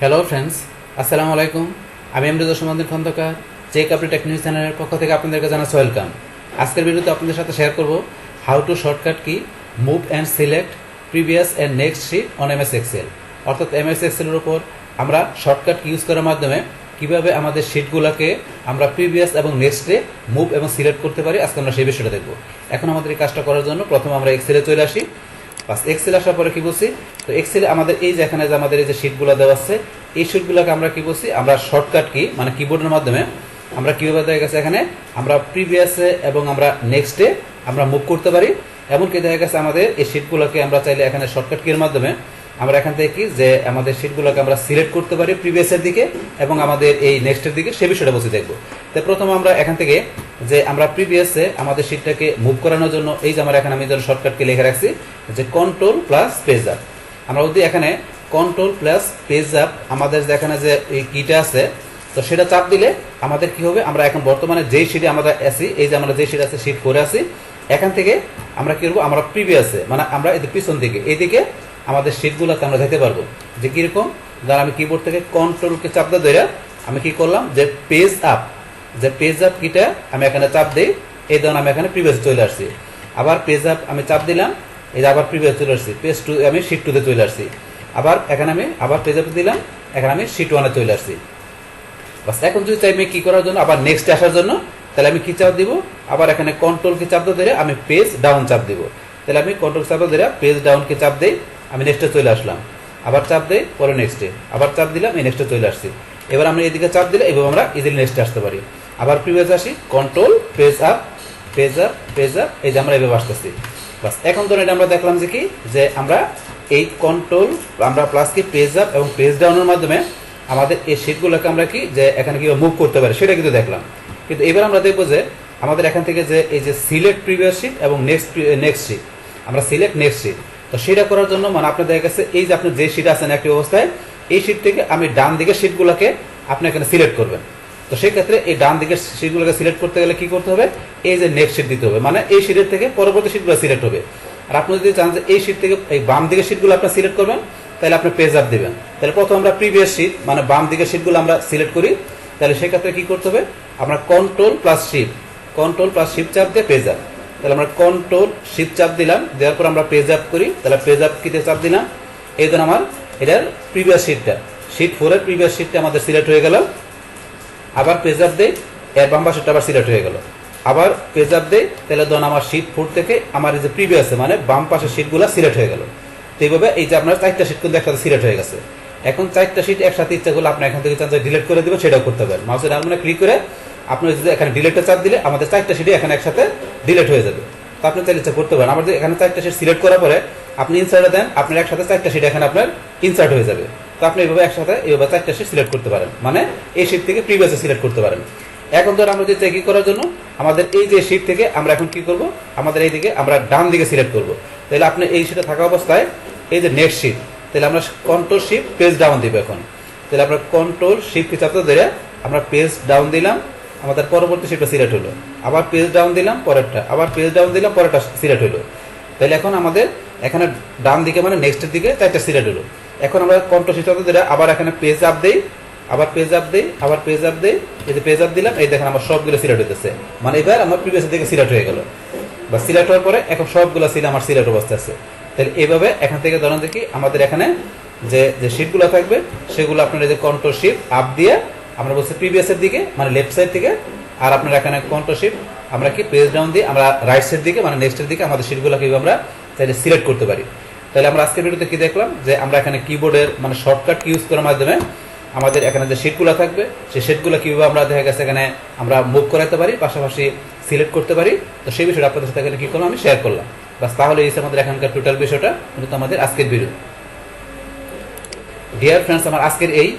Hello friends, আসসালামু আলাইকুম। আমি এমরুজা সুমন্দির খন্দকার, চেক আপডেট টেকনিক চ্যানেলের পক্ষ থেকে আপনাদেরকে জানাচ্ছি ওয়েলকাম। আজকের ভিডিওতে আপনাদের সাথে শেয়ার করব how to shortcut key move and select previous and next sheet on MS Excel. অর্থাৎ এমএস এক্সেলের উপর আমরা শর্টকাট কি ইউজ করার মাধ্যমে কিভাবে আমাদের শিটগুলোকে আমরা প্রিভিয়াস এবং নেক্সটে মুভ এবং সিলেক্ট করতে পারি, আজকে আমরা সেই বিষয়টা দেখব। এখন আমাদের এই কাজটা করার জন্য প্রথমে আমরা এক্সেলে চলে আসি। বাস এক্সেল আসার পরে কি বলছি, তো এক্সেলে আমাদের এই যে এখানে যে আমাদের এই যে শিটগুলো দেওয়া আছে, এই শিটগুলোকে আমরা কি বলছি, আমরা শর্টকাট কি মানে কিবোর্ডের মাধ্যমে আমরা কিভাবে দেখা গেছে এখানে আমরা প্রিভিয়াসে এবং আমরা নেক্সটে আমরা মুভ করতে পারি। এমনকি দেখা গেছে আমাদের এই শিটগুলোকে আমরা চাইলে এখানে শর্টকাট কির মাধ্যমে আমরা এখান থেকে কি যে আমাদের শিটগুলোকে আমরা সিলেক্ট করতে পারি প্রিভিয়াসের দিকে এবং আমাদের এই নেক্সটের দিকে, সে বিষয়টা বসে দেখবো। তো প্রথমে আমরা এখান থেকে যে আমরা প্রিভিয়াসে আমাদের শিটটাকে মুভ করানোর জন্য এই যে আমরা এখানে আমি যেন শর্টকাটকে লিখে রাখছি যে কন্ট্রোল প্লাস পেজ আপ। আমরা যদি এখানে কন্ট্রোল প্লাস পেজ আপ আমাদের যে এখানে যে এই কিটা আছে, তো সেটা চাপ দিলে আমাদের কি হবে, আমরা এখন বর্তমানে যেই শিটে আমরা আছি, এই যে আমরা যে শিট আছে শিট করে আছি, এখান থেকে আমরা কি করবো, আমরা প্রিভিয়াসে মানে আমরা এই পিছন দিকে এইদিকে আমাদের শিটগুলোতে আমরা যেতে পারবো। যে কিরকম, ধর আমি কিবোর্ড থেকে কন্ট্রোলকে চাপ দিয়ে ধরে আমি কি করলাম যে পেজ আপ, যে পেজ আপ কিটা আমি এখানে চাপ দিই, এই ধরুন আমি এখানে প্রিভিয়াসে চলে আসছি। আবার পেজ আপ আমি চাপ দিলাম, এই যে আবার প্রিভিয়াস চলে আসছি, পেজ টু আমি শিট টুতে চলে আসছি। আবার এখানে আমি আবার পেজ আপ দিলাম, এখানে আমি শিট ওয়ানে চলে আসছি। বাস এখন যদি চাই আমি কি করার জন্য আবার নেক্সটে আসার জন্য, তাহলে আমি কি চাপ দিব, আবার এখানে কন্ট্রোলকে চাপ ধরে আমি পেজ ডাউন চাপ দিব। তাহলে আমি কন্ট্রোল চাপ ধরে পেজ ডাউনকে চাপ দিই, আমি নেক্সটে চলে আসলাম। আবার চাপ দেই, পরে নেক্সটে আবার চাপ দিলাম, এই নেক্সটে চলে আসছি। এবার আমরা এদিকে চাপ দিলে এভাবে আমরা ইজিলি নেক্সটে আসতে পারি। আবার প্রিভিয়াস আসি, control page up page up page up, এই যে আমরা এভাবে আসতেছি। বাস এখন ধরুন এটা আমরা দেখলাম যে কি যে আমরা এই কন্ট্রোল আমরা প্লাস কি পেজ আপ এবং পেজ ডাউনের মাধ্যমে আমাদের এই শিটগুলোকে আমরা কি যে এখানে কি মুভ করতে পারি সেটা কিন্তু দেখলাম। কিন্তু এবার আমরা দেখবো যে আমাদের এখান থেকে যে এই যে সিলেক্ট প্রিভিয়াস শিট এবং নেক্সট শিট, আমরা সিলেক্ট নেক্সট শিট, তো সেটা করার জন্য মানে আপনার দেখা গেছে এই যে আপনি যে শিট আছেন একটি অবস্থায়, এই শিট থেকে আমি ডান দিকের শিটগুলোকে আপনি এখানে সিলেক্ট করবেন। তো সেই ক্ষেত্রে এই ডান দিকের শিটগুলোকে সিলেক্ট করতে গেলে কি করতে হবে, এই যে নেক্সট শিট দিতে হবে, মানে এই শিটের থেকে পরবর্তী শিটগুলো সিলেক্ট হবে। আর আপনি যদি চান যে এই শিট থেকে এই বাম দিকের শিটগুলো আপনি সিলেক্ট করবেন, তাহলে আপনি পেজ আপ দিবেন। তাহলে প্রথম আমরা প্রিভিয়াস শিট মানে বাম দিকের শিটগুলো আমরা সিলেক্ট করি, তাহলে সেক্ষেত্রে কি করতে হবে, আমরা কন্ট্রোল প্লাস শিফট চাপ দিয়ে পেজ আপ। তাহলে আমরা কন্ট্রোল শিফট চাপ দিলাম, দেওয়ার পর আমরা পেজ আপ করি, তাহলে পেজ আপ কিতে চাপ দিলাম, এই ধরুন আমার এটার প্রিভিয়াস শিটটা শিট 4 এর প্রিভিয়াস শিটটা আমাদের সিলেক্ট হয়ে গেল। আবার পেজ আপ দেই, এর বাম পাশেরটা আবার সিলেক্ট হয়ে গেল। আবার পেজ আপ দেই, তাহলে ধরুন আমার শিট 4 থেকে আমার এই যে প্রিভিয়াসে মানে বাম পাশের শিটগুলো সিলেক্ট হয়ে গেল। তো এইভাবে এই যে আপনার 4টা শিট কিন্তু একসাথে সিলেক্ট হয়ে গেছে। এখন 4টা শিট একসাথে ইচ্ছা করলে আপনি এখান থেকে চান যে ডিলিট করে দিবেন, সেটাও করতে পারেন। মাউসের ডান বাটনে ক্লিক করে আপনি যদি এখানে ডিলিটে চাপ দিলে আমাদের 4টা শিটই এখানে একসাথে ডিলিট হয়ে যাবে। তো আপনি চাইলে ইচ্ছা করতে পারেন। আমাদের এখানে 4টা শিট সিলেক্ট করার পরে আপনি ইনসার্টে দেন, আপনার একসাথে 4টা শিট এখানে আপনার ইনসার্ট হয়ে যাবে। তো আপনি এইভাবে একসাথে এইভাবে 4টা শিট সিলেক্ট করতে পারেন, মানে এই শিট থেকে প্রিভিয়াসে সিলেক্ট করতে পারেন। এখন ধর আমরা যদি কি করার জন্য আমাদের এই যে শিট থেকে আমরা এখন কি করব, আমাদের এই দিকে আমরা ডান দিকে সিলেক্ট করব। তাহলে আপনি এই শিটে থাকা অবস্থায় এই যে নেক্সট শিট, তাহলে আমরা কন্ট্রোল শিফট পেজ ডাউন দিব। এখন তাহলে আমরা কন্ট্রোল শিফট চাপ ধরে আমরা পেজ ডাউন দিলাম, আমাদের পরবর্তী শিটটা সিলেক্ট হলো। আবার পেজ ডাউন দিলাম, পরেরটা আবার পেজ ডাউন দিলাম, পরেরটা সিলেক্ট হলো। তাহলে এখন আমাদের এখানে ডান দিকে মানে নেক্সটের দিকে 4টা সিলেক্ট হলো। এখন আমরা কন্ট্রোল শিফট ধরে আবার এখানে পেজ আপ দেই, আবার পেজ আপ দেই, আবার পেজ আপ দেই, এই যে পেজ আপ দিলাম, এই দেখেন আমার সবগুলো সিলেক্ট হইতেছে, মানে এবার আমার প্রিভিয়াস দিকে সিলেক্ট হয়ে গেল। বা সিলেক্ট হওয়ার পরে এখন সবগুলো সিল আমার সিলেক্ট অবস্থা আছে। তাহলে এইভাবে এখান থেকে ধরুন দেখি আমাদের এখানে যে যে শিটগুলো থাকবে সেগুলো আপনার এই যে কন্ট্রোল শিফট আপ দিয়ে আমরা বলছি প্রিভিয়াসের দিকে মানে লেফট সাইড থেকে, আর আপনার এখানে কন্ট্রোল শিফট আমরা কি পেজ ডাউন দিয়ে আমরা রাইট সাইড দিকে মানে নেক্সটের দিকে আমাদের শিটগুলোকে আমরা চাইলে সিলেক্ট করতে পারি। তাহলে আমরা আজকের ভিডিওতে কি দেখলাম যে আমরা এখানে কিবোর্ডের মানে শর্টকাট ইউজ করার মাধ্যমে আমাদের এখানে যে শিটগুলো থাকবে সেই শিটগুলো কিভাবে আমরা দেখা গেছে এখানে আমরা মুভ করাতে পারি, পাশাপাশি সিলেক্ট করতে পারি। তো সেই বিষয়টা আপনাদের সাথে এখানে কি করলাম আমি শেয়ার করলাম। বাস তাহলে এই আমাদের এখানকার টোটাল বিষয়টা কিন্তু আমাদের আজকের ভিডিও। ডিয়ার ফ্রেন্ডস, আমার আজকের এই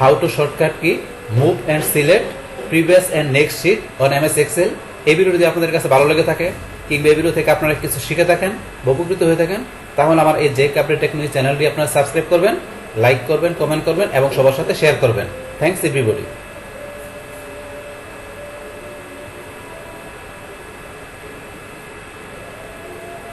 how to shortcut key move and select previous and next sheet on MS Excel, এই ভিডিও যদি আপনাদের কাছে ভালো লেগে থাকে কিংবা এই ভিডিও থেকে আপনারা কিছু শিখে থাকেন বা উপকৃত হয়ে থাকেন, তাহলে আমার এই চেক আপডেট টেকনিক চ্যানেলটি আপনারা সাবস্ক্রাইব করবেন, লাইক করবেন, কমেন্ট করবেন এবং সবার সাথে শেয়ার করবেন। Thanks everybody.